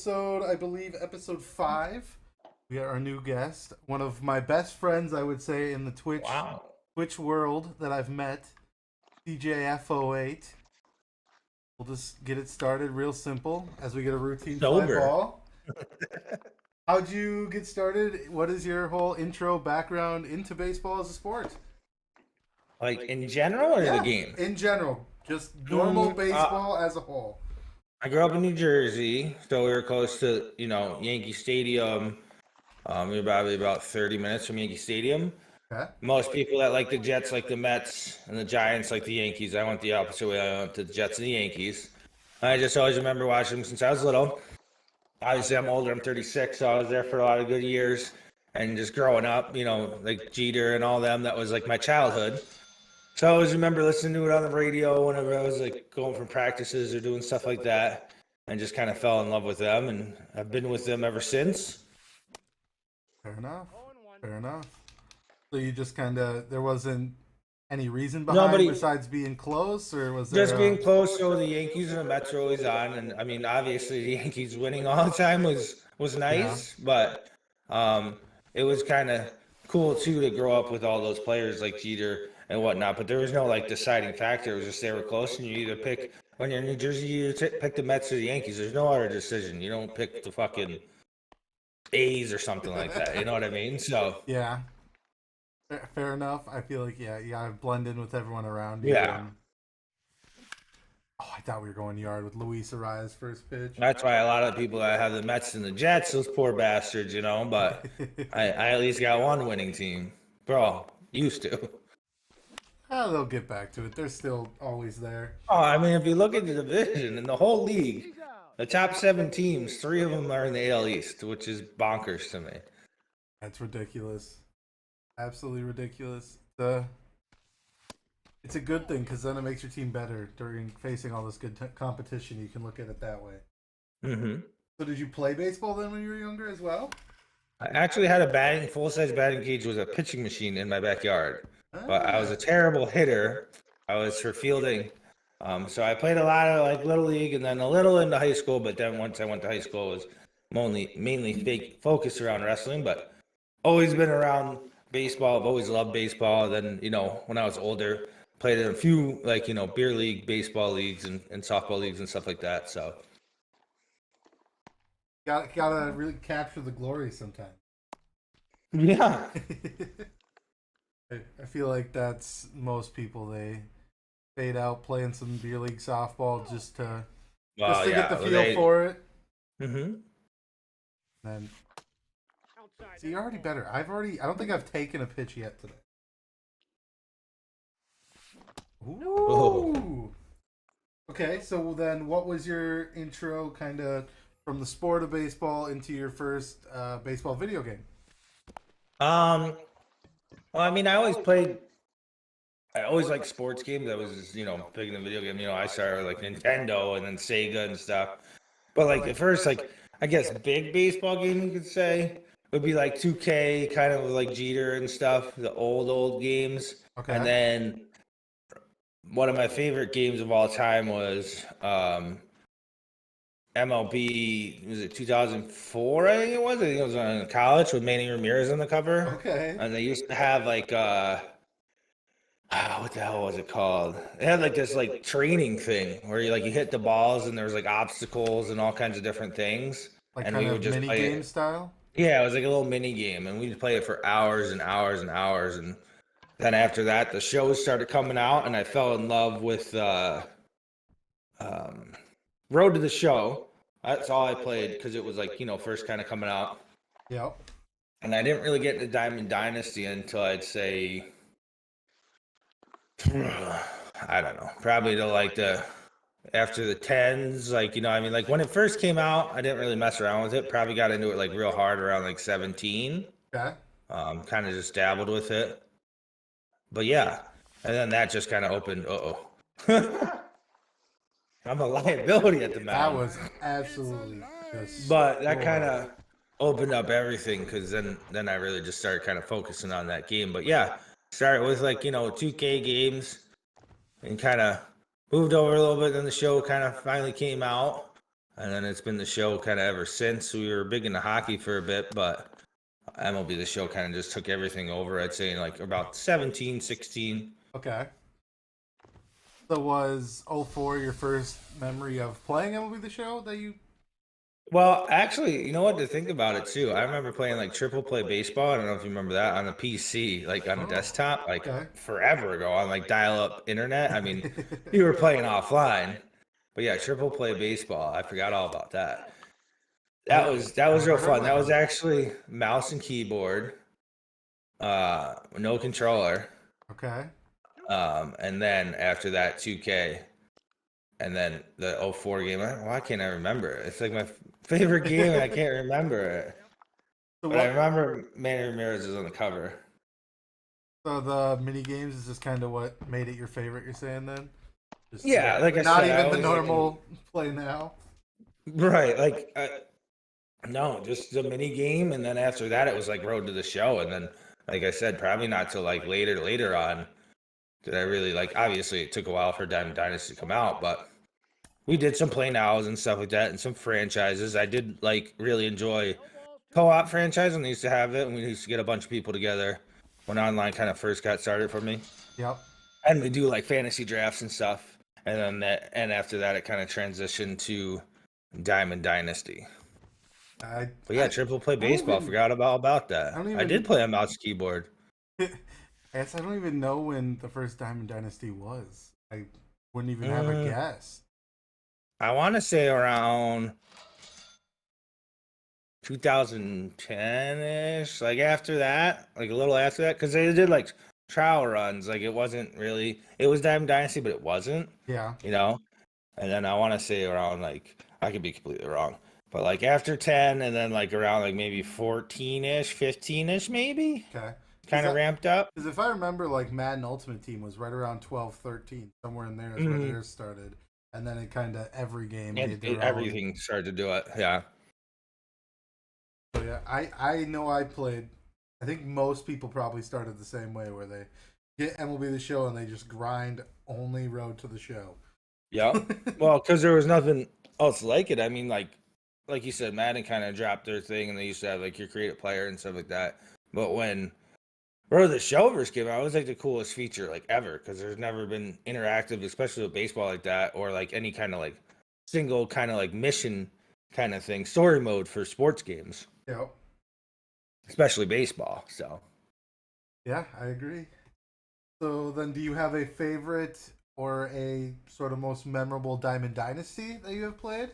episode, I believe, episode 5. We got our new guest, one of my best friends, I would say, in the Twitch world that I've met, CJF08. We'll just get it started real simple as we get a routine fly ball. How'd you get started? What is your whole intro background into baseball as a sport? Like in general or the game? In general. Just normal baseball as a whole. I grew up in New Jersey, so we were close to, Yankee Stadium. We were probably about 30 minutes from Yankee Stadium. Okay. Most people that like the Jets like the Mets, and the Giants like the Yankees. I went the opposite way. I went to the Jets and the Yankees. I just always remember watching them since I was little. Obviously, I'm older. I'm 36, so I was there for a lot of good years. And just growing up, like Jeter and all them, that was like my childhood. So I always remember listening to it on the radio whenever I was like going from practices or doing stuff like that, and just kind of fell in love with them, and I've been with them ever since. Fair enough. So you just there wasn't any reason behind besides being close, or was there just being close? So the Yankees and the Mets are always on, and I mean, obviously the Yankees winning all the time was nice, but it was kind of cool too to grow up with all those players like Jeter and whatnot. But there was no like deciding factor. It was just they were close, and you either pick when you're in New Jersey, you pick the Mets or the Yankees. There's no other decision. You don't pick the fucking A's or something like that. You know what I mean? So yeah. Fair enough. I feel like, you gotta blend in with everyone around you. Yeah. I thought we were going yard with Luis Ariza's first pitch. That's why a lot of people that have the Mets and the Jets, those poor bastards, but I at least got one winning team. Bro, used to. They'll get back to it. They're still always there. Oh, I mean, if you look at the division in the whole league, the top 7 teams, 3 of them are in the AL East, which is bonkers to me. That's ridiculous. Absolutely ridiculous. It's a good thing because then it makes your team better during facing all this good competition. You can look at it that way. Mm-hmm. So did you play baseball then when you were younger as well? I actually had a full-size batting cage with a pitching machine in my backyard. But I was a terrible hitter. I was for fielding. So I played a lot of like Little League and then a little into high school. But then once I went to high school, it was mainly focused around wrestling. But always been around baseball. I've always loved baseball. Then, when I was older, played in a few like, beer league, baseball leagues and softball leagues and stuff like that. So gotta really capture the glory sometimes. Yeah. I feel like that's most people. They fade out playing some beer league softball just to get the feel for it. Mm-hmm. And see, you're already better. I don't think I've taken a pitch yet today. Ooh. Oh. Okay, so then what was your intro kind of from the sport of baseball into your first baseball video game? Well, I mean, I always liked sports games. I was, big in the video game. I started like Nintendo and then Sega and stuff. But like the first, like, I guess big baseball game you could say would be like 2K, kind of like Jeter and stuff, the old games. Okay. And then one of my favorite games of all time was MLB, was it 2004, I think it was? I think it was on college with Manny Ramirez on the cover. Okay. And they used to have like, what the hell was it called? They had like this like training thing where you hit the balls and there was like obstacles and all kinds of different things. Like and kind we of would just mini play game style? Yeah, it was like a little mini game and we'd play it for hours and hours and hours. And then after that, the shows started coming out and I fell in love with Road to the Show. That's all I played because it was like, first kind of coming out. Yep. And I didn't really get into Diamond Dynasty until I'd say, I don't know, probably after the 10s, like when it first came out, I didn't really mess around with it. Probably got into it like real hard around like 17. Okay. Kind of just dabbled with it. But yeah, and then that just kind of opened, I'm a liability at the mound. That was absolutely just But that kind of opened up everything because then I really just started kind of focusing on that game. But yeah, started with 2K games and kind of moved over a little bit. Then the show kind of finally came out. and then it's been the show kind of ever since. We were big into hockey for a bit, but MLB The Show kind of just took everything over. I'd say in like about 17, 16. Okay. So was 04 your first memory of playing MLB The Show that you? Well, actually, you know what, to think about it too, I remember playing like triple play baseball. I don't know if you remember that on the PC, like on a desktop, like forever ago on like dial-up internet. I mean, you were playing offline, but yeah, triple play baseball. I forgot all about that. That was real fun. That was actually mouse and keyboard, no controller. Okay. And then after that, 2K. And then the 04 game, why can't I remember it? It's like my favorite game, and I can't remember it. So but I remember Manny Ramirez is on the cover. So the mini games is just kind of what made it your favorite. You're saying then? Just yeah, like I not said, even the normal play now. Right, like no, just the mini game, and then after that, it was like Road to the Show, and then, like I said, probably not till like later on did I really like. Obviously, it took a while for Diamond Dynasty to come out, but we did some play nows and stuff like that, and some franchises. I did like really enjoy co-op franchise, and they used to have it, and we used to get a bunch of people together when online kind of first got started for me. Yep. And we do like fantasy drafts and stuff, and then after that, it kind of transitioned to Diamond Dynasty. But yeah, triple play baseball. Forgot about that. I did play on mouse keyboard. I guess I don't even know when the first Diamond Dynasty was. I wouldn't even have a guess. I want to say around 2010-ish, like after that, like a little after that, because they did like trial runs. Like it wasn't really, it was Diamond Dynasty, but it wasn't. Yeah. You know? And then I want to say around like, I could be completely wrong, but like after 10 and then like around like maybe 14-ish, 15-ish maybe. Okay. Kind of ramped up. Because if I remember, like Madden Ultimate Team was right around 12, 13, somewhere in there is where theirs started. And then it kind of every game made their everything started to do it. Yeah. So yeah, I know I played. I think most people probably started the same way, where they get MLB The Show and they just grind only Road to the Show. Yeah. Well, because there was nothing else like it. I mean, like you said, Madden kind of dropped their thing, and they used to have like your creative player and stuff like that. But when Road to the Show first came out, it was like the coolest feature like ever, because there's never been interactive, especially with baseball like that, or like any kind of like single kind of like mission kind of thing, story mode for sports games. Yep. Especially baseball. So. Yeah, I agree. So then, do you have a favorite or a sort of most memorable Diamond Dynasty that you have played?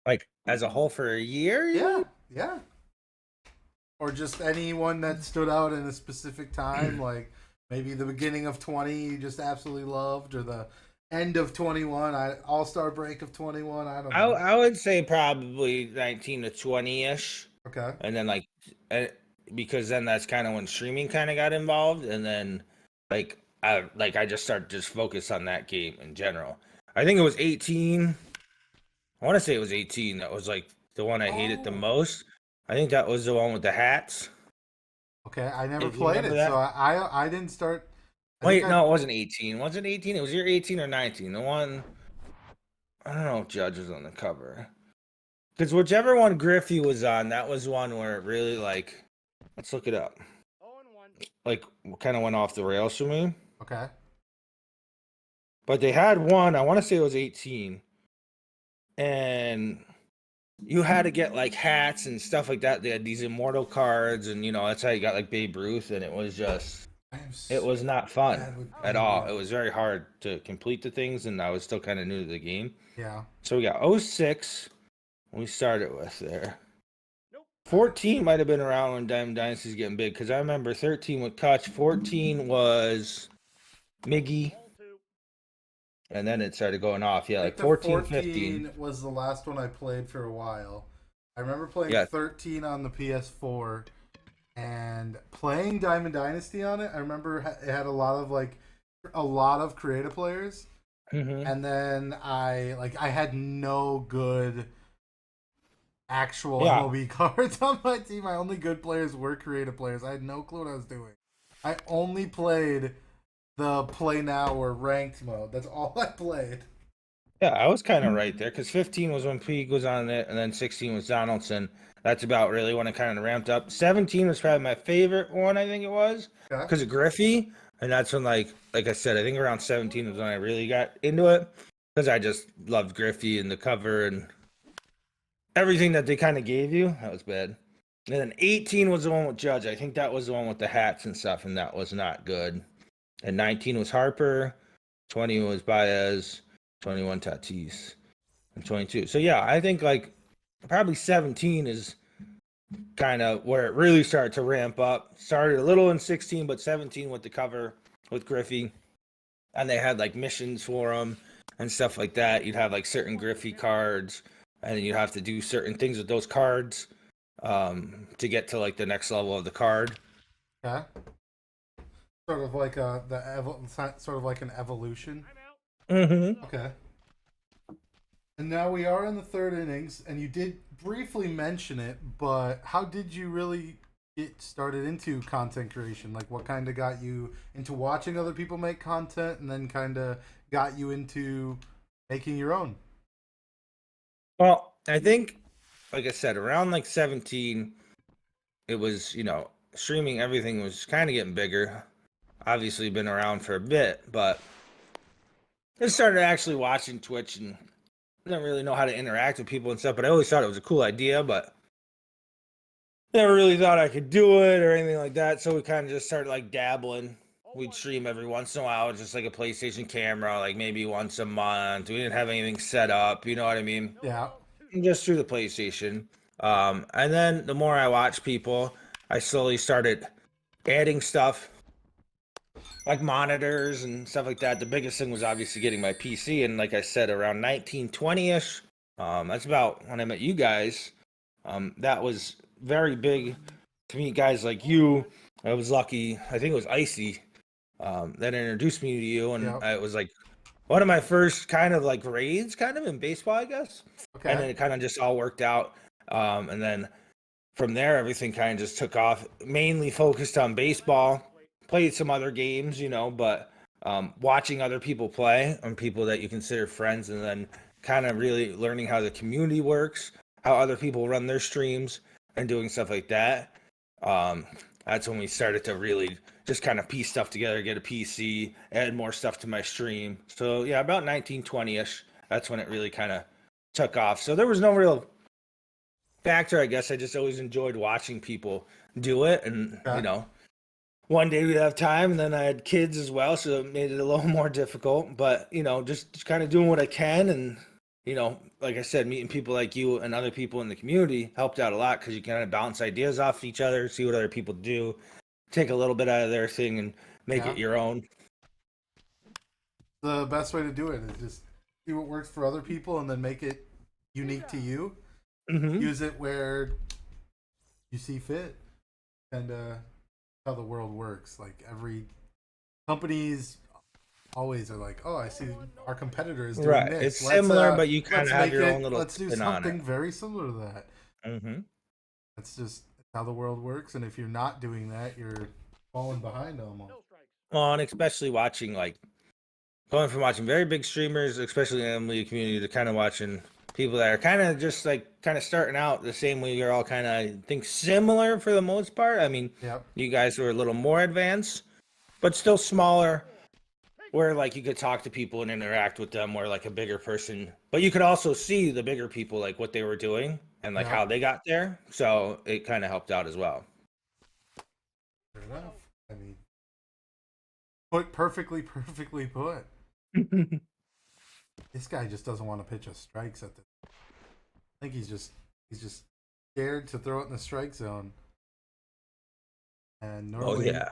Like as a whole for a year? Yeah, yeah. Or just anyone that stood out in a specific time, like maybe the beginning of 20 you just absolutely loved, or the end of 21, All-Star break of 21, I don't know. I would say probably 19 to 20-ish. Okay. And then like, because then that's kind of when streaming kind of got involved, and then like I just started just focus on that game in general. I think it was 18. I want to say it was 18. That was like the one I hated the most. I think that was the one with the hats. Okay, I never played it, so I didn't start. Wait, no, it wasn't 18. Was it 18? It was either 18 or 19. The one, I don't know if Judge was on the cover. Because whichever one Griffey was on, that was one where it really like, let's look it up. Like, kind of went off the rails for me. Okay. But they had one, I want to say it was 18. And you had to get like hats and stuff like that. They had these immortal cards, and you know, that's how you got like Babe Ruth, and it was just, it was not fun at all. It was very hard to complete the things, and I was still kind of new to the game. Yeah. So we got 06, we started with there. 14 might have been around when Diamond Dynasty's getting big, because I remember 13 with Kutch, 14 was Miggy. And then it started going off. Yeah, like 14, 15 was the last one I played for a while. I remember playing 13 on the PS4 and playing Diamond Dynasty on it. I remember it had a lot of creative players. Mm-hmm. And then I had no good actual MLB cards on my team. My only good players were creative players. I had no clue what I was doing. I only played the play now or ranked mode. That's all I played. Yeah, I was kind of right there because 15 was when Puig was on it, and then 16 was Donaldson. That's about really when it kind of ramped up. 17 was probably my favorite one, I think it was, Okay. because of Griffey, and that's when like I said, I think around 17 was when I really got into it because I just loved Griffey and the cover and everything that they kind of gave you. That was bad. And then 18 was the one with Judge. I think that was the one with the hats and stuff, and that was not good. And 19 was Harper, 20 was Baez, 21 Tatis, and 22. So yeah, I think like probably 17 is kind of where it really started to ramp up. Started a little in 16, but 17 with the cover with Griffey, and they had like missions for them and stuff like that. You'd have like certain Griffey cards, and you'd have to do certain things with those cards to get to like the next level of the card. Okay. Sort of like sort of like an evolution. Mm-hmm. Okay. And now we are in the third innings, and you did briefly mention it, but how did you really get started into content creation? Like, what kind of got you into watching other people make content, and then kind of got you into making your own? Well, I think, like I said, around like 17, it was, streaming, everything was kind of getting bigger. Obviously, been around for a bit, but I started actually watching Twitch and didn't really know how to interact with people and stuff, but I always thought it was a cool idea, but never really thought I could do it or anything like that. So we kind of just started like dabbling. We'd stream every once in a while, just like a PlayStation camera, like maybe once a month. We didn't have anything set up, you know what I mean? Yeah. Just through the PlayStation. And then the more I watched people, I slowly started adding stuff like monitors and stuff like that. The biggest thing was obviously getting my PC, and like I said, around 1920-ish. That's about when I met you guys. That was very big to meet guys like you. I was lucky. I think it was Icy that introduced me to you, and Yep. it was like one of my first kind of like raids, kind of in baseball, I guess. Okay. And then it kind of just all worked out. And then from there, everything kind of just took off. Mainly focused on baseball. Played some other games, but watching other people play and people that you consider friends, and then kind of really learning how the community works, how other people run their streams, and doing stuff like that. That's when we started to really just kind of piece stuff together, get a PC, add more stuff to my stream. So yeah, about 1920-ish. That's when it really kind of took off. So there was no real factor, I guess. I just always enjoyed watching people do it, and Okay. one day we'd have time, and then I had kids as well, so it made it a little more difficult. But just kind of doing what I can, and like I said, meeting people like you and other people in the community helped out a lot because you kind of bounce ideas off each other, see what other people do, take a little bit out of their thing, and make Yeah. it your own. The best way to do it is just see what works for other people, and then make it unique to you. Mm-hmm. Use it where you see fit, and how the world works. Like, every companies always are like, oh, I see our competitor is doing Right. this. It's similar, but you kind Let's of have make your own it. little Let's do spin on it. something very similar to that. Mm-hmm. That's just how the world works. And if you're not doing that, you're falling behind almost. Well, and especially watching going from watching very big streamers, especially in the MLB community, to kind of watching people that are kind of just kind of starting out the same way. You're all kind of, I think, similar for the most part. I mean, Yep. you guys were a little more advanced, but still smaller, where you could talk to people and interact with them, where a bigger person, but you could also see the bigger people, what they were doing and Yep. how they got there. So it kind of helped out as well. Fair enough. I mean, perfectly put. This guy just doesn't want to pitch us strikes at the. I think he's just scared to throw it in the strike zone. And normally, Oh yeah.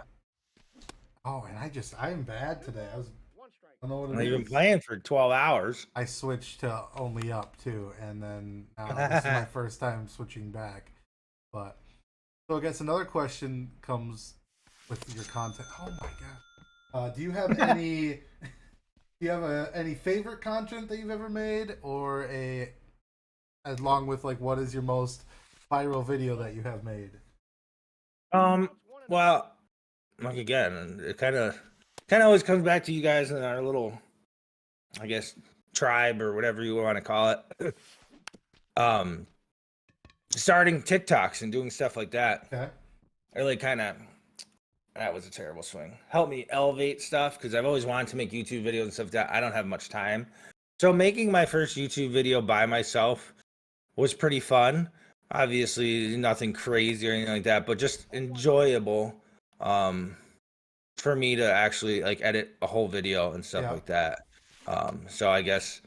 Oh, and I'm bad today. I don't know what it Well, is. you've been playing for 12 hours. I switched to only up too, and then now this is my first time switching back. But so I guess another question comes with your content. Oh my god! Do you have any? Do you have any favorite content that you've ever made, or along with what is your most viral video that you have made? Well, again, it kind of always comes back to you guys and our little, I guess, tribe or whatever you want to call it. Starting TikToks and doing stuff like that. Okay. Really kind of, that was a terrible swing. Help me elevate stuff because I've always wanted to make YouTube videos and stuff like that. I don't have much time. So making my first YouTube video by myself was pretty fun. Obviously nothing crazy or anything like that, but just enjoyable for me to actually like edit a whole video and stuff like that. So I guess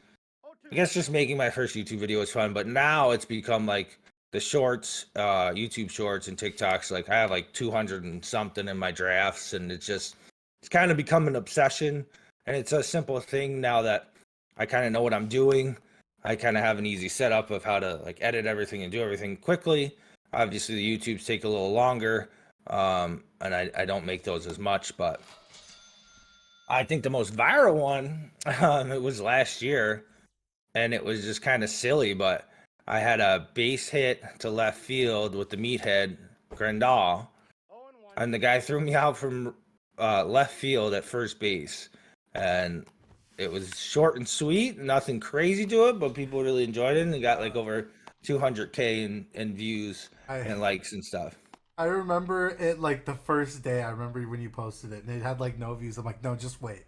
just making my first YouTube video was fun, but now it's become like the shorts, YouTube shorts and TikToks. Like I have like 200 and something in my drafts, and it's kind of become an obsession. And it's a simple thing now that I kind of know what I'm doing. I kind of have an easy setup of how to like edit everything and do everything quickly. Obviously the YouTubes take a little longer, and I don't make those as much, but I think the most viral one, it was last year, and it was just kind of silly, but I had a base hit to left field with the meathead Grandal, and the guy threw me out from left field at first base, and it was short and sweet, nothing crazy to it, but people really enjoyed it, and it got like over 200K in views and likes and stuff. I remember it like the first day. I remember when you posted it, and it had like no views. I'm like, no, just wait.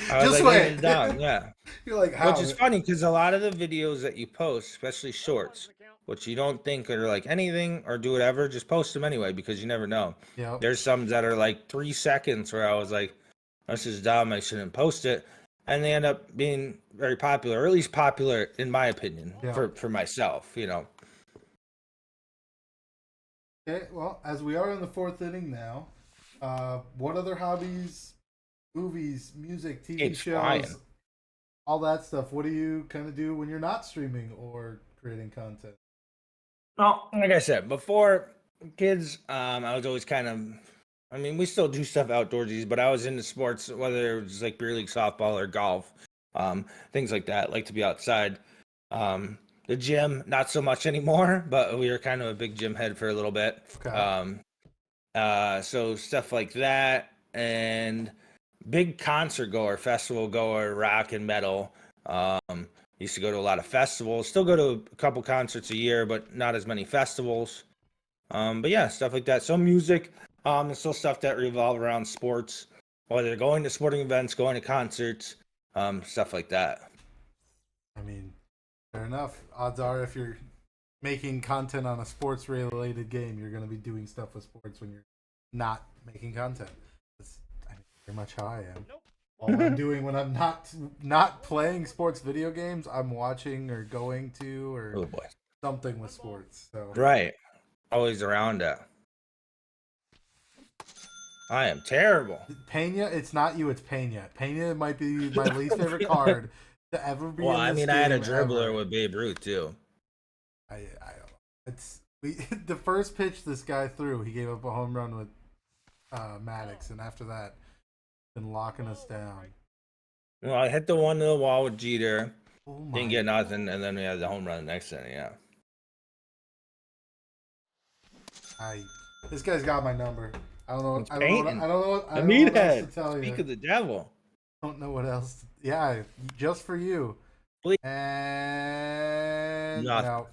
Just wait. Down, yeah. You're like, how? Which is funny because a lot of the videos that you post, especially shorts, which you don't think are like anything or do whatever, just post them anyway because you never know. Yeah. There's some that are like 3 seconds where I was like, this is dumb. I shouldn't post it. And they end up being very popular, or at least popular in my opinion, for myself, you know. Okay, well, as we are in the 4th inning now, what other hobbies, movies, music, TV shows, all that stuff, what do you kind of do when you're not streaming or creating content? Well, like I said, before kids, I was always kind of, I mean, we still do stuff outdoorsy, but I was into sports, whether it was like beer league softball or golf, things like that. Like to be outside. The gym, not so much anymore, but we were kind of a big gym head for a little bit. Okay. So stuff like that, and big concert goer, festival goer, rock and metal. Used to go to a lot of festivals. Still go to a couple concerts a year, but not as many festivals. But yeah, stuff like that. So music, there's still stuff that revolve around sports, whether going to sporting events, going to concerts, stuff like that. I mean, fair enough. Odds are if you're making content on a sports related game, you're going to be doing stuff with sports when you're not making content. That's pretty much how I am. All I'm doing when I'm not playing sports video games, I'm watching or going to or something with sports. So right. Always around it. I am terrible. Pena, it's not you, it's Pena. Pena might be my least favorite card to ever be. Well, in this I mean, I had a dribbler ever. with Babe Ruth too. I don't know. The first pitch this guy threw, he gave up a home run with Maddox, and after that, been locking us down. Well, I hit the one to the wall with Jeter. Oh didn't get nothing, and then we had the home run the next inning. Yeah. This guy's got my number. I don't know what else to tell you. Speak of the devil. I don't know what else. Yeah, just for you. Please. And no.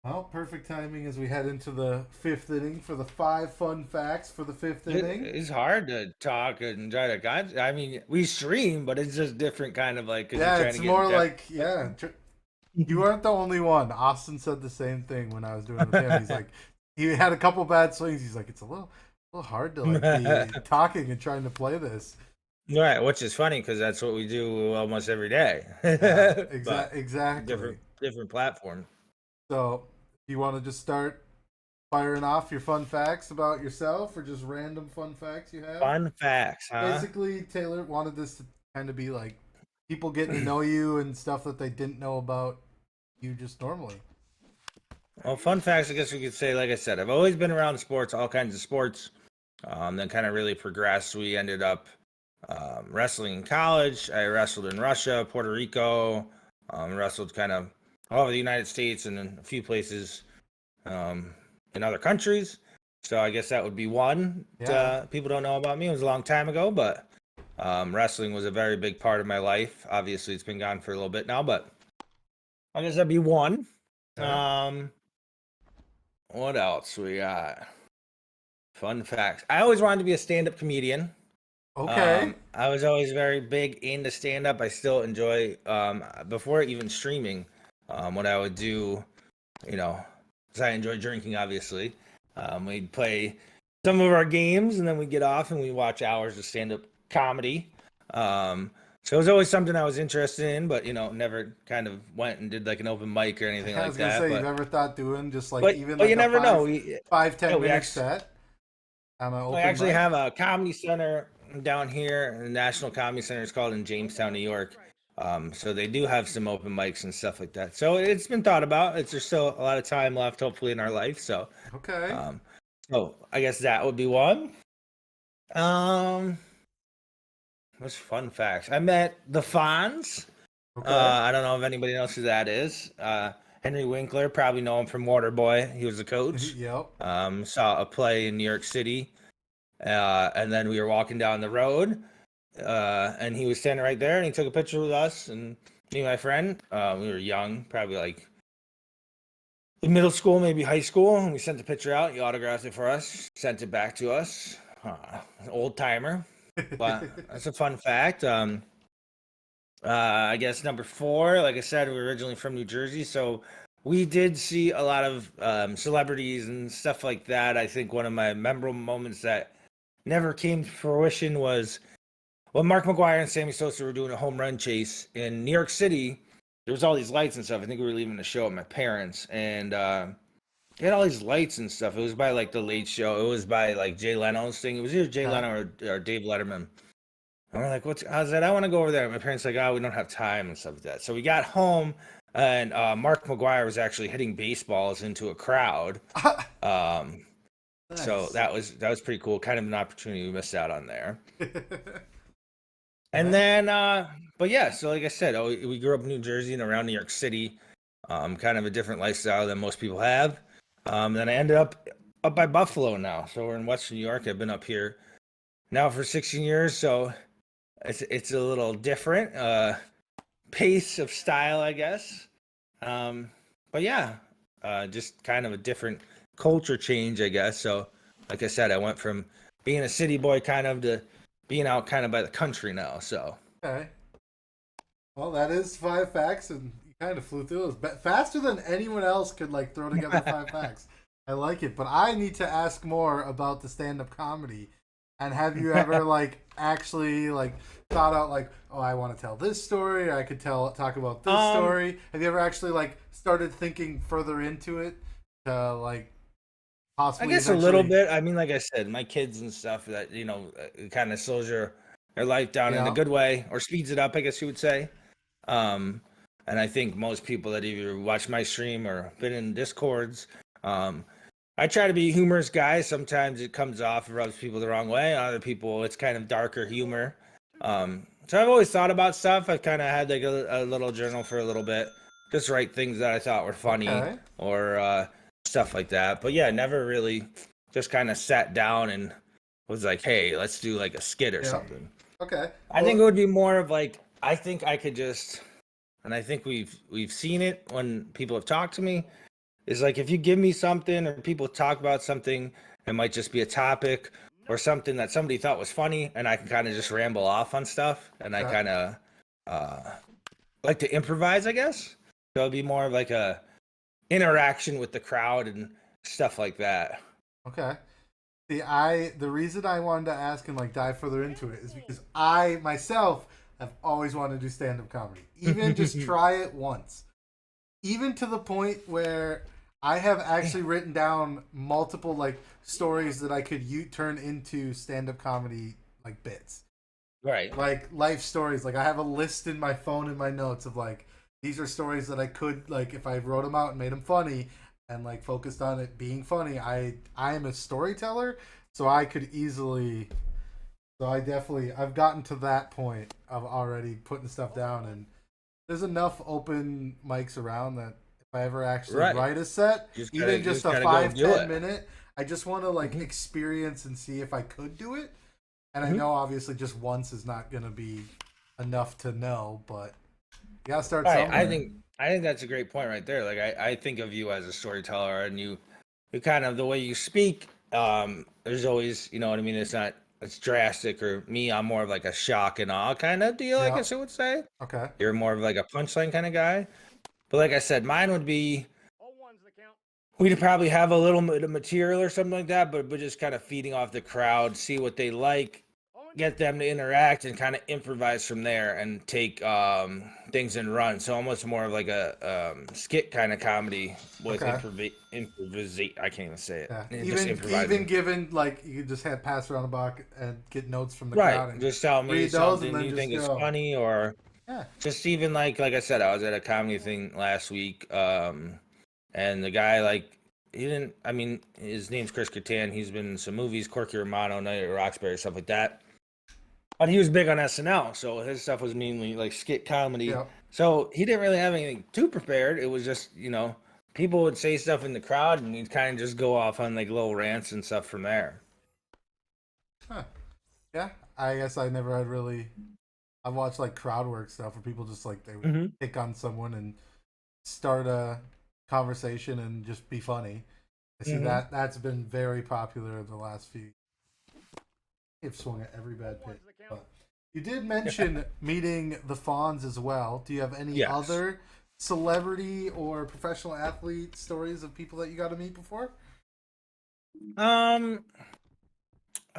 Well, perfect timing as we head into the 5th inning for the 5 fun facts for the 5th inning. It's hard to talk and try to. I mean, we stream, but it's just different kind of like. Yeah, it's more like You aren't the only one. Austin said the same thing when I was doing it with him. He's like, he had a couple bad swings. He's like, it's a little hard to like be talking and trying to play this. Right, which is funny because that's what we do almost every day. Exactly. Different platform. So, do you want to just start firing off your fun facts about yourself, or just random fun facts you have? Fun facts, huh? Basically, Taylor wanted this to kind of be like people getting to know you and stuff that they didn't know about you just normally. Well, fun facts, I guess we could say, like I said, I've always been around sports, all kinds of sports. Then kind of really progressed. We ended up wrestling in college. I wrestled in Russia, Puerto Rico, wrestled kind of all over the United States and in a few places in other countries. So I guess that would be one. People don't know about me. It was a long time ago, but Wrestling was a very big part of my life. Obviously, it's been gone for a little bit now, but I guess that'd be one. Okay. What else we got? Fun facts. I always wanted to be a stand-up comedian. Okay. I was always very big into stand-up. I still enjoy, before even streaming, what I would do, you know, because I enjoy drinking, obviously. We'd play some of our games, and then we'd get off and we'd watch hours of stand-up comedy. So it was always something I was interested in, but, never kind of went and did like an open mic or anything I like was gonna that. say, you've But, ever thought doing just like but, even but like you a never know. five, Yeah, 10 minute set on an I open actually mic? have a comedy center down here, the National Comedy Center. It's called in Jamestown, New York. So they do have some open mics and stuff like that. So it's been thought about. There's still a lot of time left, hopefully, in our life. So, Okay. um, so I guess that would be one. Um, what's fun facts? I met the Fonz. Okay. I don't know if anybody knows who that is. Henry Winkler, probably know him from Waterboy. He was the coach. Yep. Saw a play in New York City. And then we were walking down the road, and he was standing right there, and he took a picture with us and me and my friend. We were young, probably like in middle school, maybe high school, and we sent the picture out. He autographed it for us, sent it back to us. Old timer, but that's a fun fact. I guess number 4, like I said, we're originally from New Jersey, so we did see a lot of celebrities and stuff like that. I think one of my memorable moments that never came to fruition was when Mark McGuire and Sammy Sosa were doing a home run chase in New York City. There was all these lights and stuff. I think we were leaving the show at my parents, and they had all these lights and stuff. It was by like the Late Show. It was by like Jay Leno's thing. It was either Jay Leno or Dave Letterman. And we're like, I was like, I want to go over there. And my parents were like, oh, we don't have time and stuff like that. So we got home, and Mark McGuire was actually hitting baseballs into a crowd. Nice. So that was pretty cool. Kind of an opportunity we missed out on there. And then, but yeah, so like I said, we grew up in New Jersey and around New York City, kind of a different lifestyle than most people have. Then I ended up by Buffalo now. So we're in Western New York. I've been up here now for 16 years. So it's a little different pace of style, I guess. But yeah, just kind of a different culture change, I guess. So like I said, I went from being a city boy kind of to being out kind of by the country now. So Okay. Well, that is 5 facts, and you kind of flew through those faster than anyone else could like throw together 5 facts. I like it, but I need to ask more about the stand-up comedy. And have you ever like actually like thought out like, oh, I want to tell this story, or I could talk about this story? Have you ever actually like started thinking further into it to like possibly? I guess a little bit. I mean, like I said, my kids and stuff that kind of slows their life down in a good way, or speeds it up, I guess you would say. And I think most people that either watch my stream or been in Discords, I try to be a humorous guy. Sometimes it comes off and rubs people the wrong way. Other people, it's kind of darker humor. So I've always thought about stuff. I've kind of had like a little journal for a little bit, just write things that I thought were funny or stuff like that. But yeah, never really just kind of sat down and was like, hey, let's do like a skit or something. Okay. I think it would be more of like, I think I could just, and I think we've seen it when people have talked to me, is like if you give me something or people talk about something, it might just be a topic or something that somebody thought was funny, and I can kind of just ramble off on stuff, and I kind of like to improvise, I guess. So it'd be more of like a interaction with the crowd and stuff like that. Okay. See, the reason I wanted to ask and like dive further into it is because I myself have always wanted to do stand-up comedy, even just try it once, even to the point where I have actually written down multiple like stories that I could turn into stand-up comedy like bits, Right? like life stories. Like I have a list in my phone in my notes of like these are stories that I could like if I wrote them out and made them funny and like focused on it being funny. I am a storyteller, so I could easily. So I've gotten to that point of already putting stuff down, and there's enough open mics around that if I ever actually write a set, even just a 5-10 minute, I just want to like experience and see if I could do it. And I know obviously just once is not going to be enough to know, but you got to start Right. somewhere. I think that's a great point right there. Like I think of you as a storyteller, and you kind of the way you speak. There's always, you know what I mean. It's drastic. Or me, I'm more of like a shock and awe kind of deal. I guess I would say. Okay. You're more of like a punchline kind of guy. But like I said, mine would be we'd probably have a little bit of material or something like that, but just kind of feeding off the crowd, see what they like, get them to interact, and kind of improvise from there and take things and run. So almost more of like a skit kind of comedy with improvisation. I can't even say it. Yeah. Even given like you just had pass around the box and get notes from the right. crowd. And just tell me something you think is funny, or yeah. Just even like I said, I was at a comedy thing last week. And the guy, like, he didn't, I mean, his name's Chris Kattan. He's been in some movies, Corky Romano, Night at Roxbury, stuff like that. But he was big on SNL, so his stuff was mainly like skit comedy. Yeah. So he didn't really have anything too prepared. It was just, people would say stuff in the crowd, and he'd kind of just go off on like little rants and stuff from there. Huh. Yeah, I guess I never had really. I've watched like crowd work stuff where people just like they would pick on someone and start a conversation and just be funny. I see that's been very popular in the last few. I've swung at every bad pitch. But you did mention meeting the Fonz as well. Do you have any other celebrity or professional athlete stories of people that you got to meet before? I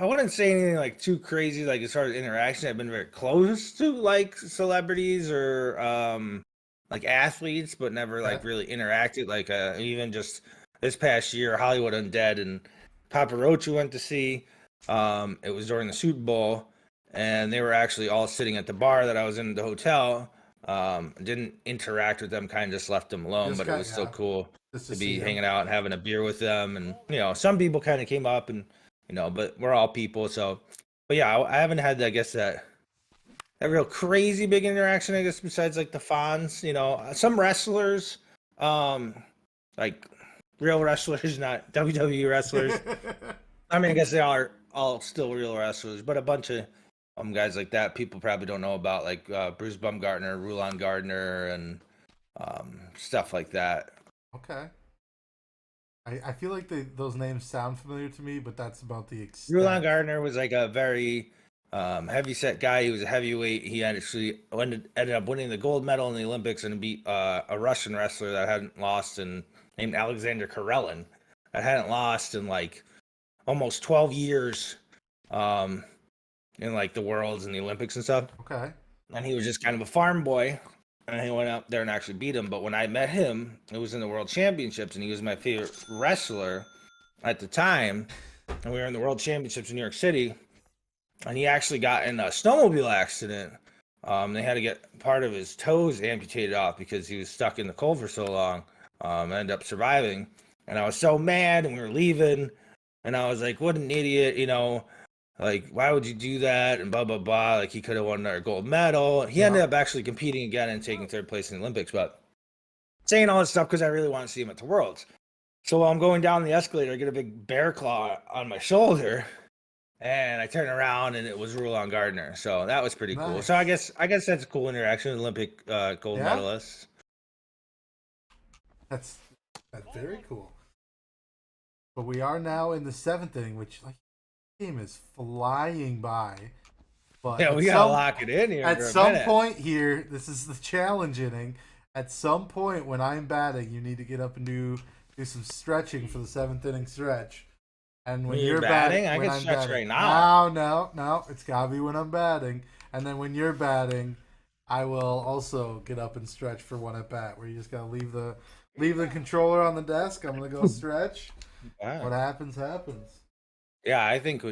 wouldn't say anything like too crazy, like as far as interaction. I've been very close to like celebrities or like athletes, but never like really interacted. Like even just this past year, Hollywood Undead and Papa Roach went to see. It was during the Super Bowl, and they were actually all sitting at the bar that I was in the hotel. Didn't interact with them, kind of just left them alone, but it was still cool to be hanging out and having a beer with them. And some people kind of came up and but we're all people. So, but yeah, I haven't had, I guess, that real crazy big interaction, I guess, besides like the Fonz. Some wrestlers, like real wrestlers, not WWE wrestlers. I mean, I guess they are all still real wrestlers, but a bunch of guys like that people probably don't know about, like Bruce Bumgarner, Rulon Gardner, and stuff like that. Okay. I feel like those names sound familiar to me, but that's about the extent. Rulon Gardner was like a very heavy-set guy. He was a heavyweight. He actually ended up winning the gold medal in the Olympics and beat a Russian wrestler that hadn't lost, named Alexander Karelin, that hadn't lost in like almost 12 years in like the Worlds and the Olympics and stuff. Okay. And he was just kind of a farm boy. And he went out there and actually beat him. But when I met him, it was in the World Championships, and he was my favorite wrestler at the time. And we were in the World Championships in New York City. And he actually got in a snowmobile accident. They had to get part of his toes amputated off because he was stuck in the cold for so long. Ended up surviving. And I was so mad, and we were leaving. And I was like, what an idiot, like, why would you do that? And blah, blah, blah. Like, he could have won our gold medal. He ended up actually competing again and taking third place in the Olympics. But saying all this stuff because I really want to see him at the Worlds. So while I'm going down the escalator, I get a big bear claw on my shoulder. And I turn around, and it was Rulon Gardner. So that was pretty cool. So I guess that's a cool interaction. Olympic gold medalist. That's very cool. But we are now in the 7th inning, which game is flying by. But yeah, we gotta lock it in here. At some point here, this is the challenge inning. At some point when I'm batting, you need to get up and do some stretching for the 7th inning stretch. And when you're batting, I can stretch right now. No, it's gotta be when I'm batting. And then when you're batting, I will also get up and stretch for one at bat. Where you just gotta leave the controller on the desk. I'm gonna go stretch. Wow. What happens. Yeah, I think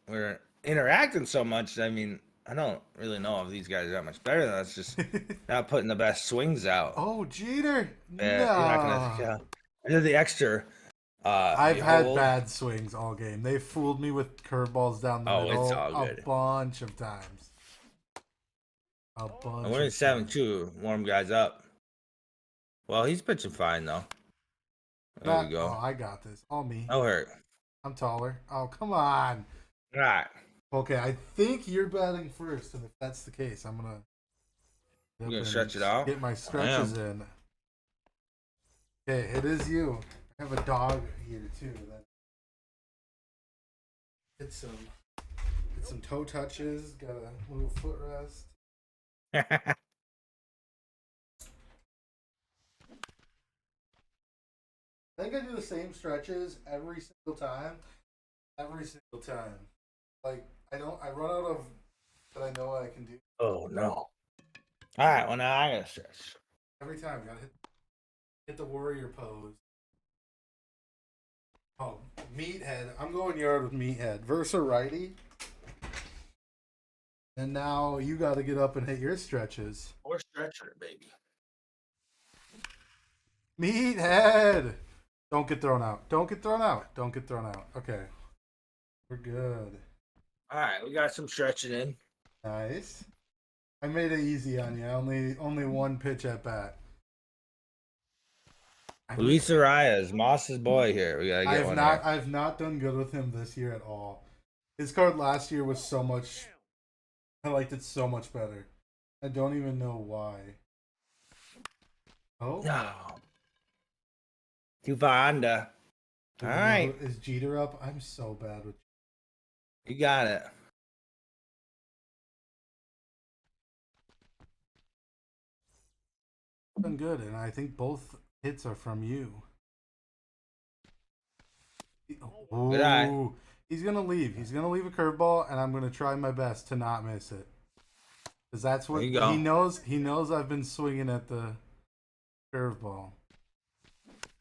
we're interacting so much. I mean, I don't really know if these guys are that much better than us. Just not putting the best swings out. Oh, Jeter! You're not gonna. I did the extra. I've had bad swings all game. They fooled me with curveballs down the middle a bunch of times. And we're in 7-2. Warm guys up. Well, he's pitching fine though. There we go. Oh, I got this. All me. No hurt. I'm taller. Oh, come on. All right. Okay, I think you're batting first, and if that's the case, I'm gonna stretch it out. Get my stretches in. Okay, it is you. I have a dog here too. Get some toe touches. Got a little foot rest. I think I do the same stretches every single time. Every single time. Like I run out of that I know I can do. Oh no. Alright, well now I gotta stretch. Every time gotta hit the warrior pose. Oh, meathead. I'm going yard with meathead. Versa righty. And now you gotta get up and hit your stretches. Or stretcher, baby. Meathead! Don't get thrown out. Don't get thrown out. Don't get thrown out. Okay. We're good. Alright, we got some stretching in. Nice. I made it easy on you. Only one pitch at bat. Luis Arias, Moss's boy here. We gotta get I've not done good with him this year at all. His card last year was so much. I liked it so much better. I don't even know why. Oh. No. Too far under. All right. Is Jeter up? I'm so bad with. You got it. Been good, and I think both hits are from you. Good eye. He's gonna leave. He's gonna leave a curveball, and I'm gonna try my best to not miss it. Because that's what he knows. He knows I've been swinging at the curveball.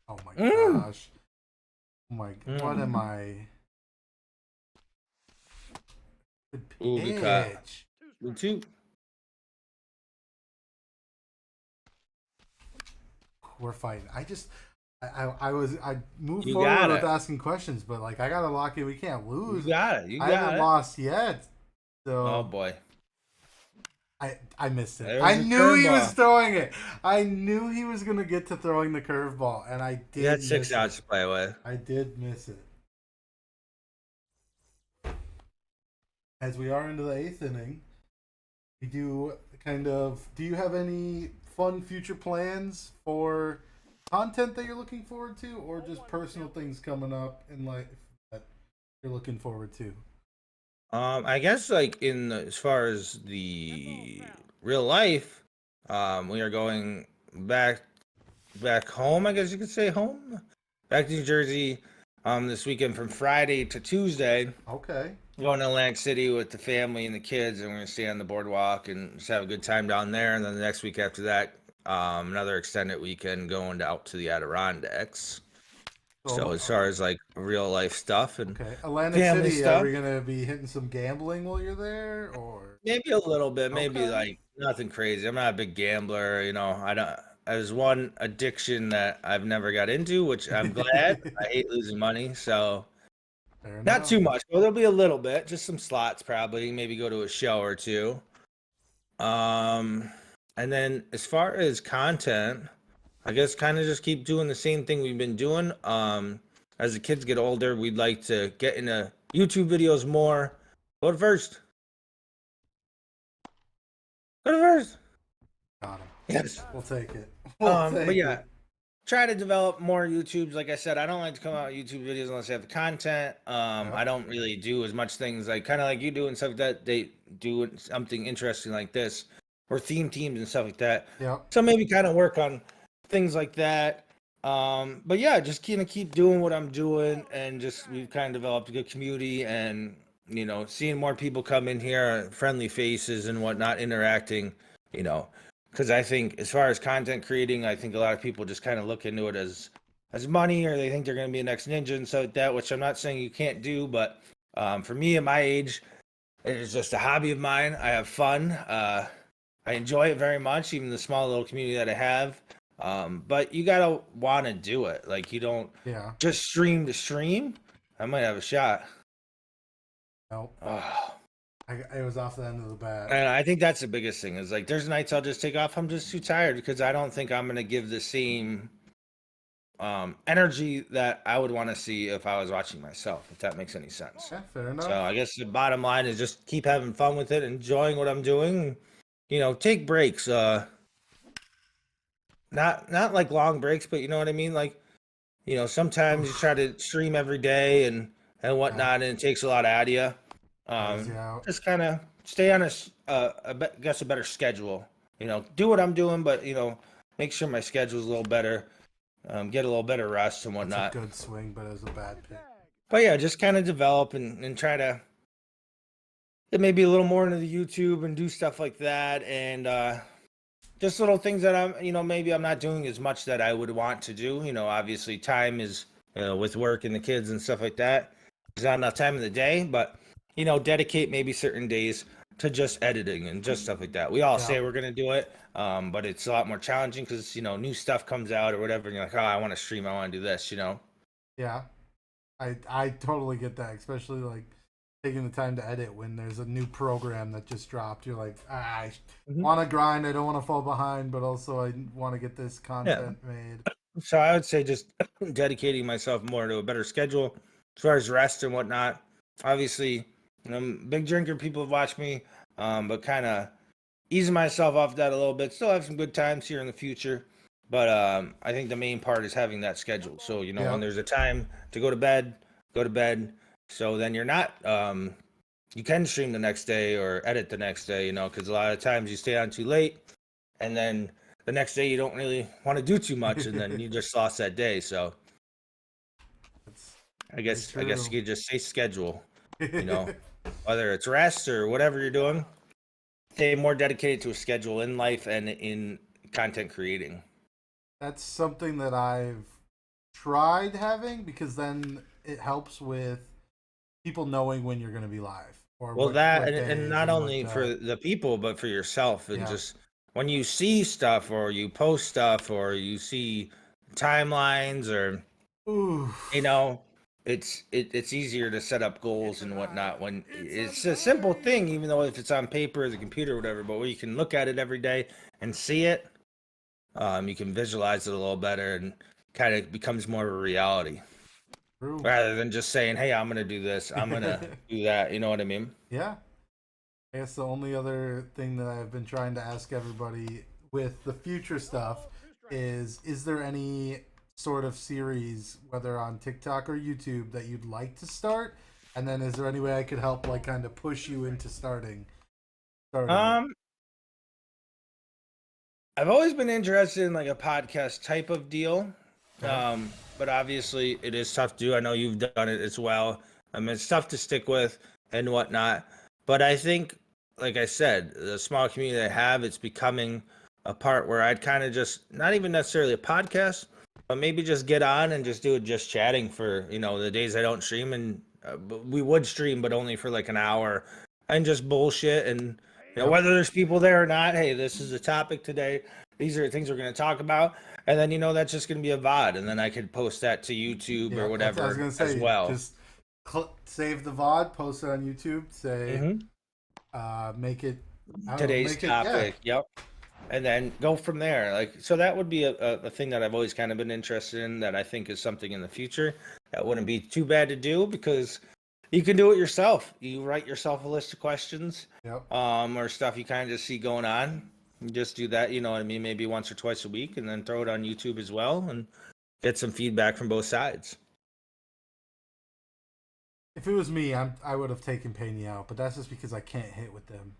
Oh my gosh! Oh my! What am I? Good pitch. Ooh, good catch. Good two. We're fighting. I moved forward with asking questions, but like I gotta lock it. We can't lose. You got it. I haven't lost yet. So oh boy. I missed it. I knew he was throwing it. I knew he was gonna get to throwing the curveball, and I did. He had 6 outs to play with. I did miss it. As we are into the 8th inning, we do kind of. Do you have any fun future plans for content that you're looking forward to, or just personal things coming up in life that you're looking forward to? I guess like as far as the real life, we are going back home. I guess you could say home, back to New Jersey, this weekend from Friday to Tuesday. Okay. Going to Atlantic City with the family and the kids, and we're gonna stay on the boardwalk and just have a good time down there. And then the next week after that, another extended weekend going out to the Adirondacks. So as far as like real life stuff and Atlantic City, stuff, are we gonna be hitting some gambling while you're there, or maybe a little bit, maybe like nothing crazy. I'm not a big gambler, you know. I don't. There's one addiction that I've never got into, which I'm glad. I hate losing money, so not too much. Well, there'll be a little bit, just some slots probably. Maybe go to a show or two. And then as far as content, I guess kind of just keep doing the same thing we've been doing. As the kids get older, we'd like to get into YouTube videos more. Go to first. Go to first. Got him. Yes. We'll take it. But yeah, try to develop more YouTubes. Like I said, I don't like to come out with YouTube videos unless I have the content. I don't really do as much things like kind of like you do and stuff like that. They do something interesting like this or theme teams and stuff like that. Yeah. So maybe kind of work on things like that. But yeah, just kind of keep doing what I'm doing, and just we've kind of developed a good community, and you know, seeing more people come in here, friendly faces and whatnot, interacting, you know, because I think as far as content creating, I think a lot of people just kind of look into it as money, or they think they're going to be the next ninja and stuff like that, which I'm not saying you can't do, but for me at my age, it is just a hobby of mine. I have fun. I enjoy it very much, even the small little community that I have. But you gotta want to do it. Like you don't just stream to stream. I might have a shot. Nope. I was off the end of the bat. And I think that's the biggest thing is like there's nights I'll just take off. I'm just too tired because I don't think I'm gonna give the same energy that I would want to see if I was watching myself, if that makes any sense. Yeah, fair enough. So I guess the bottom line is just keep having fun with it, enjoying what I'm doing. You know, take breaks. Not like long breaks, but you know what I mean. Like, you know, sometimes you try to stream every day and whatnot, and it takes a lot out of you. Just kind of stay on a better schedule. You know, do what I'm doing, but you know, make sure my schedule's a little better. Get a little better rest and whatnot. That's a good swing, but it was a bad pick. But yeah, just kind of develop and try to get maybe a little more into the YouTube and do stuff like that, and just little things that I'm, you know, maybe I'm not doing as much that I would want to do. You know, obviously time is, with work and the kids and stuff like that, there's not enough time in the day, but you know, dedicate maybe certain days to just editing and just stuff like that. We all say we're gonna do it, but it's a lot more challenging because you know new stuff comes out or whatever, and you're like, oh, I want to stream, I want to do this, you know. Yeah, I totally get that, especially like taking the time to edit when there's a new program that just dropped. You're like, I want to grind, I don't want to fall behind, but also I want to get this content made. So I would say just dedicating myself more to a better schedule as far as rest and whatnot. Obviously, I'm a big drinker. People have watched me, but kind of easing myself off that a little bit. Still have some good times here in the future, but I think the main part is having that schedule. So you know, when there's a time to go to bed, go to bed. So then you're not, you can stream the next day or edit the next day. You know, because a lot of times you stay on too late, and then the next day you don't really want to do too much, and then you just lost that day. So I guess you could just say schedule. You know, whether it's rest or whatever you're doing, stay more dedicated to a schedule in life and in content creating. That's something that I've tried having, because then it helps with people knowing when you're going to be live. Or well, and not only for the people, but for yourself, and just when you see stuff or you post stuff or you see timelines or you know, it's easier to set up goals and whatnot when it's a simple thing, even though if it's on paper or the computer or whatever, but where you can look at it every day and see it, you can visualize it a little better and kind of becomes more of a reality. True. Rather than just saying, hey, I'm going to do this, I'm going to do that. You know what I mean? Yeah. I guess the only other thing that I've been trying to ask everybody with the future stuff is there any sort of series, whether on TikTok or YouTube, that you'd like to start? And then is there any way I could help, like, kind of push you into starting? I've always been interested in like a podcast type of deal. But obviously it is tough to do. I know you've done it as well. I mean, it's tough to stick with and whatnot. But I think, like I said, the small community I have, it's becoming a part where I'd kind of just, not even necessarily a podcast, but maybe just get on and just do it just chatting for, you know, the days I don't stream. And we would stream, but only for like an hour, and just bullshit. And, you know, whether there's people there or not, hey, this is the topic today. These are the things we're going to talk about. And then, you know, that's just going to be a VOD. And then I could post that to YouTube or whatever I was gonna say, as well. Just save the VOD, post it on YouTube, say, make it today's topic. Yep. And then go from there. Like, so that would be a thing that I've always kind of been interested in, that I think is something in the future that wouldn't be too bad to do, because you can do it yourself. You write yourself a list of questions, or stuff you kind of just see going on. You just do that, you know what I mean, maybe once or twice a week, and then throw it on YouTube as well and get some feedback from both sides. If it was me, I would have taken Paney out, but that's just because I can't hit with them.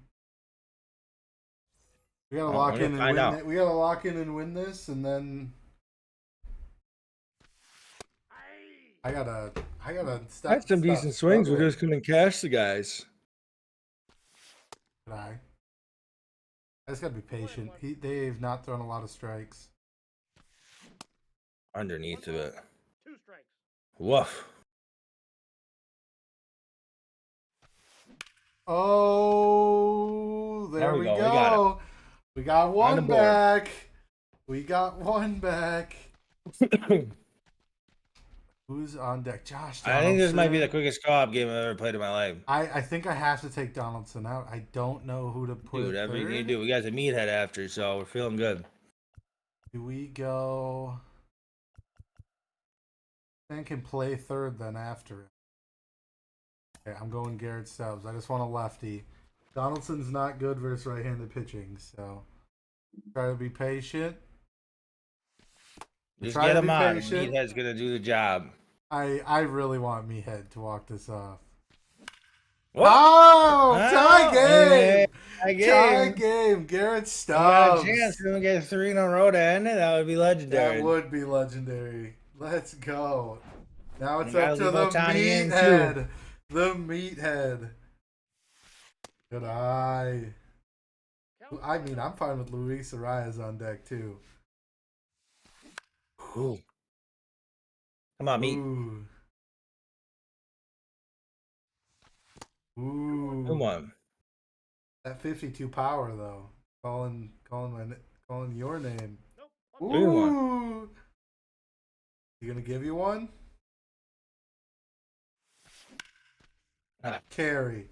We gotta lock in and win it. We gotta lock in and win this, and then I gotta That's some decent swings. We just couldn't cash the guys. I just gotta be patient. They've not thrown a lot of strikes. Underneath of it. 2 strikes. Woof. Oh, there we go. We got one back. We got one back. Who's on deck? Josh Donaldson. I think this might be the quickest co-op game I've ever played in my life. I think I have to take Donaldson out. I don't know who to put. Do whatever you need to do. We got the meathead after, so we're feeling good. Do we go? man can play third then after it. Okay, I'm going Garrett Stubbs. I just want a lefty. Donaldson's not good versus right-handed pitching, so try to be patient. Just get him on. Meathead's gonna do the job. I really want Meathead to walk this off. What? Oh, tie game! Tie game! Garrett Stubbs. Got a chance to get 3 in a row to end it. That would be legendary. That would be legendary. Let's go. Now it's up to the Meathead. The Meathead. Good eye. I mean, I'm fine with Luis Arias on deck too. Ooh. Come on, Meat. Ooh. Come on. That 52 power though. Calling your name. Ooh. You gonna give you one? Carry.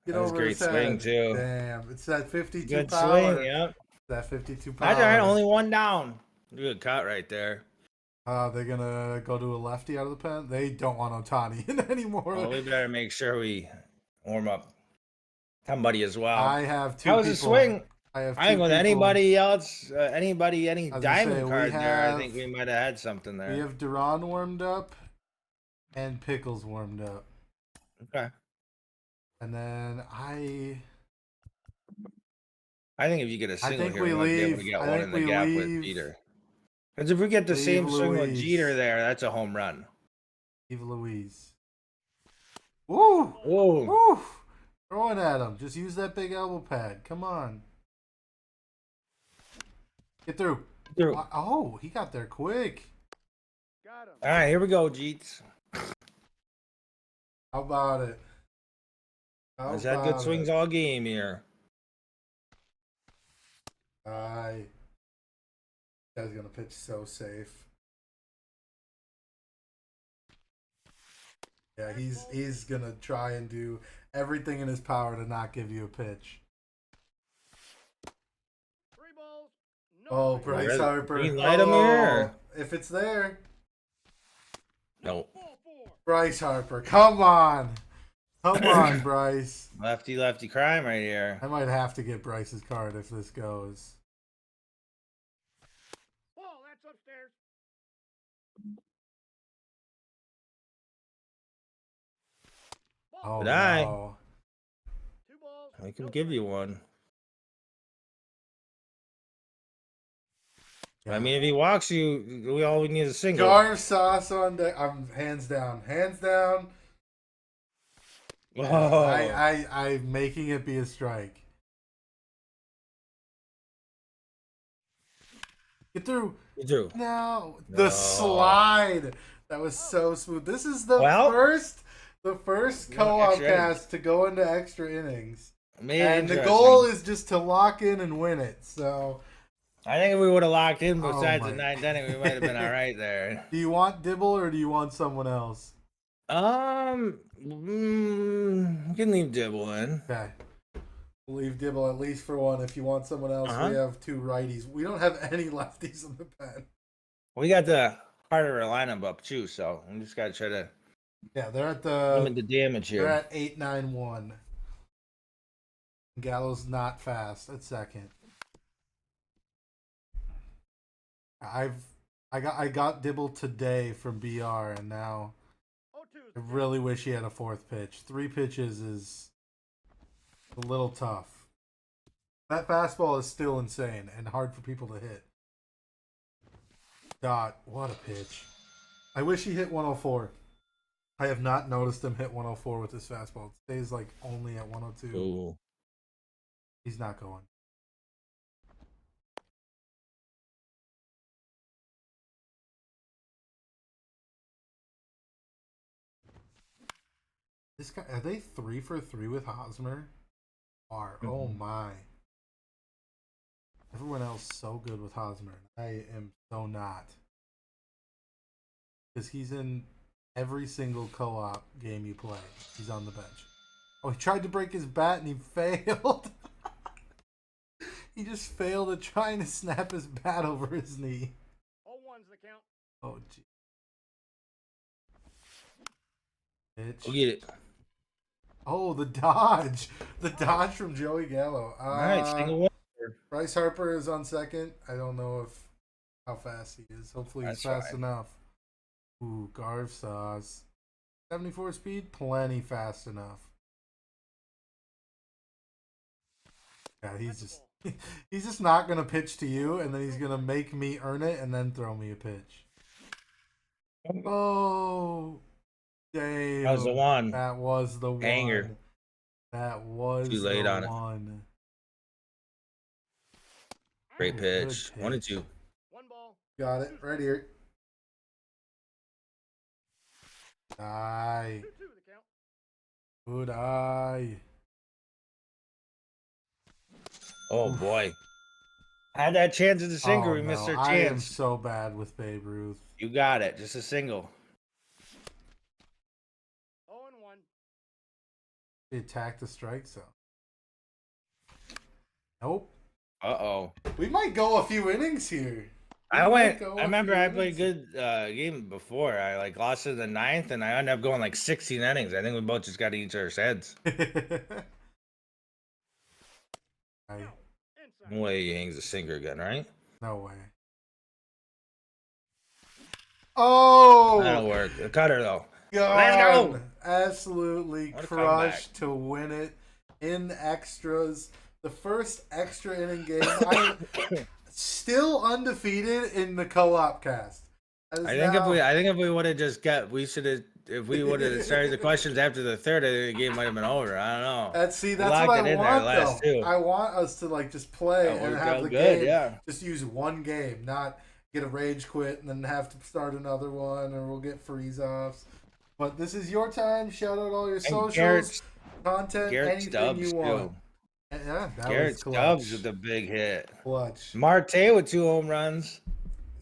Get over great his head. swing too. Damn, it's that 52 good power. Swing, yep. That 52 power. That's all right. Only 1 down. Good cut right there. They're gonna go to a lefty out of the pen. They don't want Ohtani in anymore. Well, we better make sure we warm up somebody as well. I have 2 How was people. the swing? I think with anybody else, any diamond card have, there, I think we might have had something there. We have Duran warmed up and Pickles warmed up. Okay. And then I think if you get a single here, we might be able to get one in the gap with Jeter. Because if we get the same swing with Jeter there, that's a home run. Leave Luis. Woo! Whoa! Woo! Throwing at him. Just use that big elbow pad. Come on. Get through. Oh, he got there quick. Got him. All right, here we go, Jeets. How about it? He's had good swings all game here. Guy's gonna pitch so safe. Yeah, he's gonna try and do everything in his power to not give you a pitch. 3 balls. No Oh, Bryce Harper. Can you light him here? If it's there. No. Bryce Harper. Come on. Come on, Bryce. Lefty crime right here. I might have to get Bryce's card if this goes. Ball, that's upstairs. Oh, no. 2 balls. I can give you one. Yeah. I mean, if he walks you, we need a single. Gar sauce on deck. I'm hands down. Hands down. Oh. I'm making it be a strike. Get through. Get through. No. The slide. That was so smooth. This is the first co-op cast to go into extra innings. And the goal is just to lock in and win it. So I think if we would have locked in besides the 9th inning, we might have been all right there. Do you want Dibble or do you want someone else? We can leave Dibble in. Okay. We'll leave Dibble at least for one. If you want someone else, we have 2 righties. We don't have any lefties in the pen. We got the harder lineup up too, so we just gotta try to they're at the limit the damage here. They're at 8-9-1. Gallo's not fast at second. I got Dibble today from BR, and now I really wish he had a 4th pitch. 3 pitches is a little tough. That fastball is still insane and hard for people to hit. Dot, what a pitch. I wish he hit 104. I have not noticed him hit 104 with his fastball. It stays like only at 102. Ooh. He's not going. This guy, are they 3 for 3 with Hosmer? Oh my. Everyone else so good with Hosmer. I am so not. Because he's in every single co-op game you play. He's on the bench. Oh, he tried to break his bat and he failed. He just failed at trying to snap his bat over his knee. All one's the count. Oh, gee. Pitch. Go get it. Oh, the dodge. The dodge from Joey Gallo. All right, single one. Bryce Harper is on second. I don't know how fast he is. Hopefully he's That's fast fine. enough. Ooh, Garv sauce. 74 speed, plenty fast enough. Yeah, he's just not gonna pitch to you, and then he's gonna make me earn it, and then throw me a pitch. Oh, damn! That was the one. That was the Hanger. one. That was Too late the on it. one. Great Ooh, pitch. good 1-2. 1 ball. Got it right here. Eye. 2-2 the count. Good eye. Oh boy. Had that chance at the single. Oh, We missed our no. I am chance. so bad with Babe Ruth. You got it. Just a single. 0-1. He attacked the strike zone. Nope. Uh-oh. We might go a few innings here. I remember I played a good game before. I like lost in the 9th, and I ended up going like 16 innings. I think we both just got to each other's heads. No way he hangs a sinker again, right? No way. Oh! That'll work. The cutter, though. God. Let's go! Absolutely What a crushed to win it in extras. The first extra inning game. I still undefeated in the co-op cast. I think if we would have just got, if we would have started the questions after the third, I think the game might have been over. I don't know. That's what locked I it in want, there last though. two. I want us to like just play That and worked have out the good, game. yeah. Just use one game, not get a rage quit and then have to start another one, or we'll get freeze offs. But this is your time. Shout out all your socials, content, Garrett anything Stubbs you want. too. Yeah, that Garrett was clutch. Stubbs with the big hit. Clutch. Marte with 2 home runs.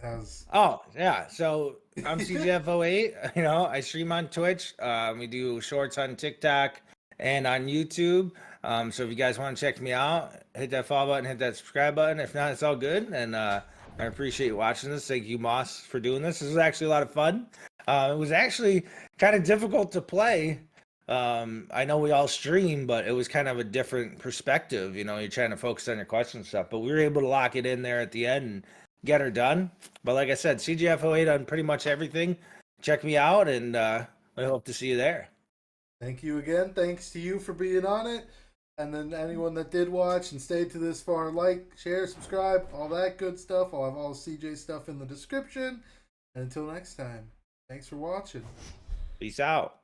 That was... Oh, yeah. So I'm CJF08. You know, I stream on Twitch. We do shorts on TikTok and on YouTube. So if you guys want to check me out, hit that follow button, hit that subscribe button. If not, it's all good. And I appreciate you watching this. Thank you, Moss, for doing this. This was actually a lot of fun. It was actually kind of difficult to play. I know we all stream, but it was kind of a different perspective. You know, you're trying to focus on your questions and stuff, but we were able to lock it in there at the end and get her done. But like I said, CJF08 on pretty much everything. Check me out, and I hope to see you there. Thank you again. Thanks to you for being on it. And then anyone that did watch and stayed to this far, like, share, subscribe, all that good stuff. I'll have all CJ stuff in the description. And until next time, thanks for watching. Peace out.